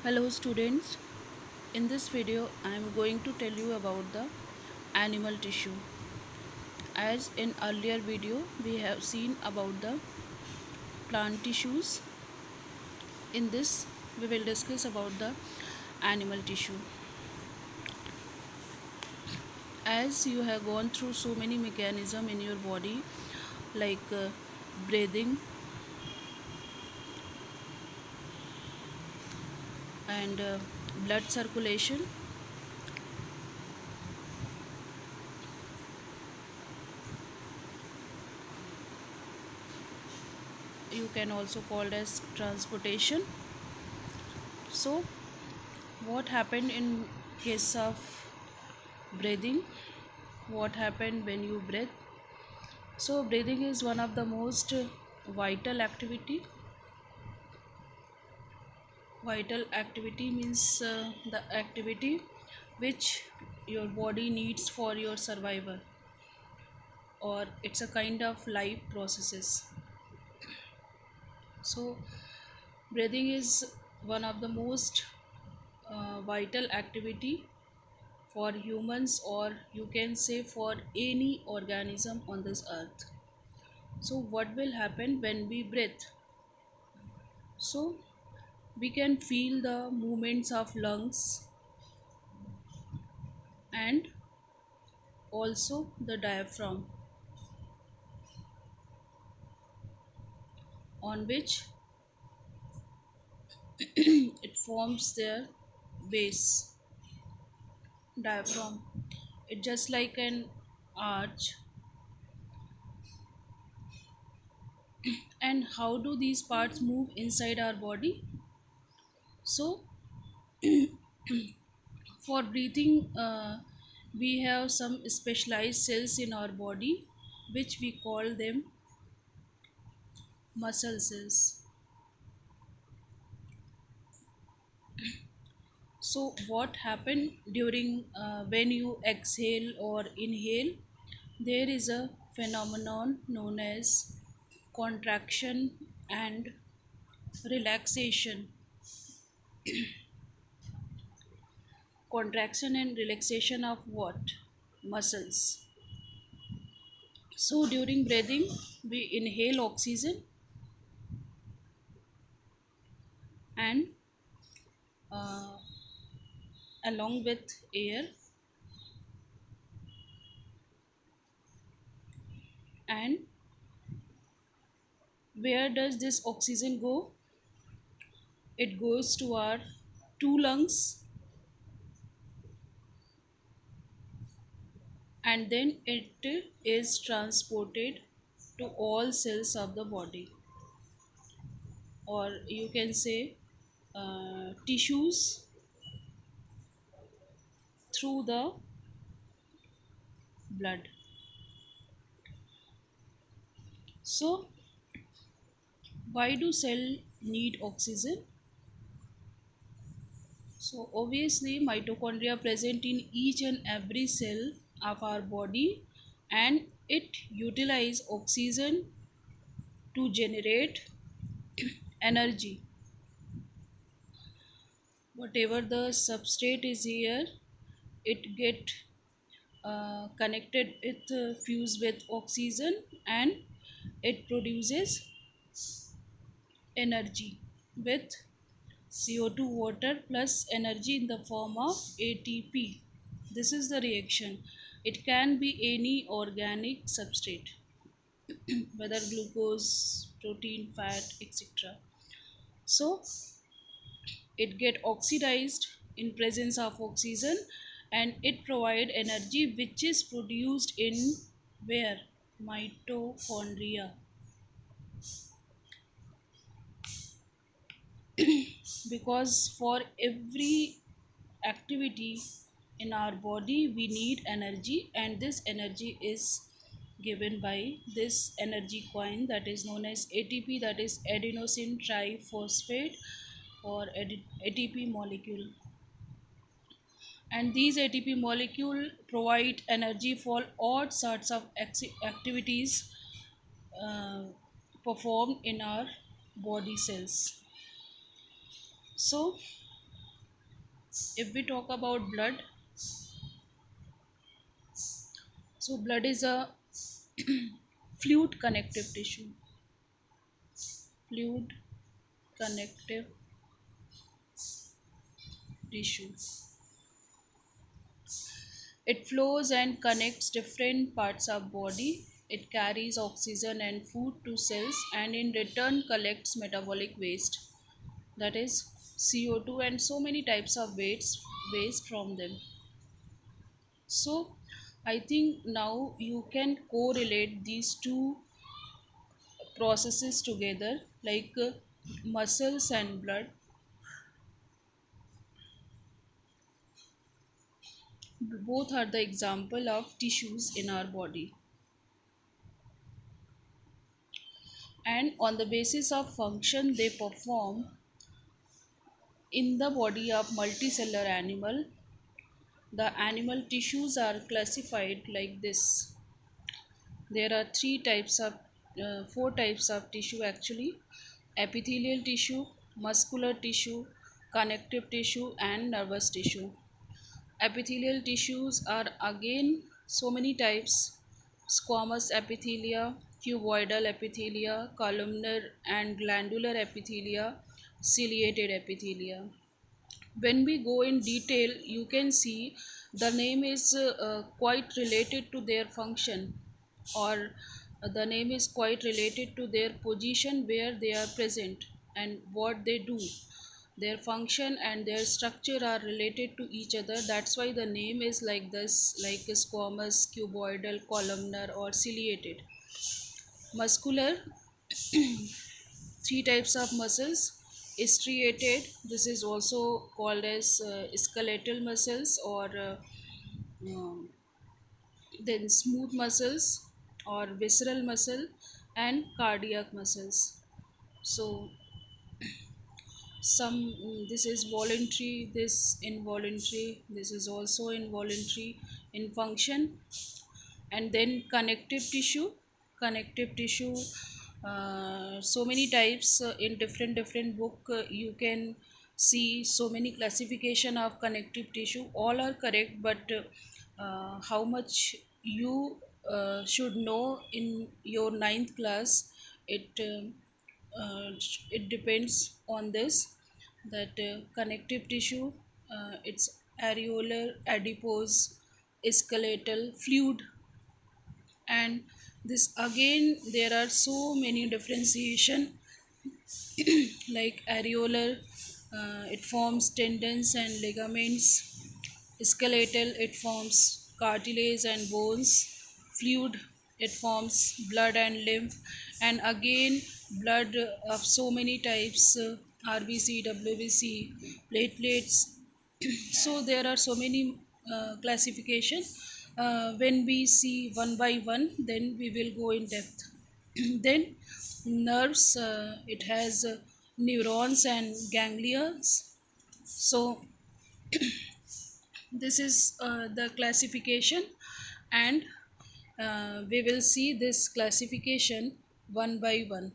Hello students, in this video I am going to tell you about the animal tissue. As in earlier video we have seen about the plant tissues. In this we will discuss about the animal tissue. As you have gone through so many mechanisms in your body like breathing and blood circulation, you can also call it as transportation. So what happened in case of breathing, what happened when you breathe? So breathing is one of the most vital activity. Vital activity means the activity which your body needs for your survival, or it's a kind of life processes. So breathing is one of the most vital activity for humans, or you can say for any organism on this earth. So what will happen when we breathe? So we can feel the movements of lungs and also the diaphragm, on which it forms their base. Diaphragm, it just like an arch. And how do these parts move inside our body? So for breathing, we have some specialized cells in our body which we call them muscle cells. So what happened during when you exhale or inhale? There is a phenomenon known as contraction and relaxation. Contraction and relaxation of what? Muscles. So during breathing, we inhale oxygen and uh, along with air, and where does this oxygen go? It goes to our two lungs, and then it is transported to all cells of the body, or you can say tissues, through the blood. So why do cell need oxygen? So obviously mitochondria present in each and every cell of our body, and it utilize oxygen to generate energy. Whatever the substrate is here, it get connected, it fuse with oxygen, and it produces energy with CO2 water plus energy in the form of ATP. This is the reaction. It can be any organic substrate, whether glucose, protein, fat, etc. So it get oxidized in presence of oxygen, and it provide energy which is produced in where? Mitochondria. Because for every activity in our body we need energy, and this energy is given by this energy coin that is known as ATP, that is adenosine triphosphate, or ATP molecule. And these ATP molecule provide energy for all sorts of activities uh, performed in our body cells. So If we talk about blood, so blood is a fluid connective tissue. Fluid connective tissue. It flows and connects different parts of body. It carries oxygen and food to cells and in return collects metabolic waste, that is CO2 and so many types of waste from them. So I think now you can correlate these two processes together, like muscles and blood. Both are the example of tissues in our body, and on the basis of function they perform in the body of multicellular animal, the animal tissues are classified like this. There are four types of tissue actually: epithelial tissue, muscular tissue, connective tissue, and nervous tissue. Epithelial tissues are again so many types: squamous epithelia, cuboidal epithelia, columnar and glandular epithelia, ciliated epithelia. When we go in detail, you can see the name is quite related to their function, or the name is quite related to their position where they are present and what they do. Their function and their structure are related to each other. That's why the name is like this, like squamous, cuboidal, columnar, or ciliated. Muscular, three types of muscles: striated, this is also called as skeletal muscles, or um, then smooth muscles or visceral muscle, and cardiac muscles. So this is voluntary, this involuntary, this is also involuntary in function. And then connective tissue, so many types, in different book you can see so many classification of connective tissue. All are correct, but how much you should know in your ninth class, it it depends on this, that connective tissue, it's areolar, adipose, skeletal, fluid. And this again there are so many differentiation, like areolar, it forms tendons and ligaments; skeletal, it forms cartilage and bones; fluid, it forms blood and lymph. And again blood of so many types, RBC, WBC, platelets. So there are so many classification. When we see one by one, then we will go in depth. Then nerves, it has neurons and ganglions. So this is the classification, and we will see this classification one by one.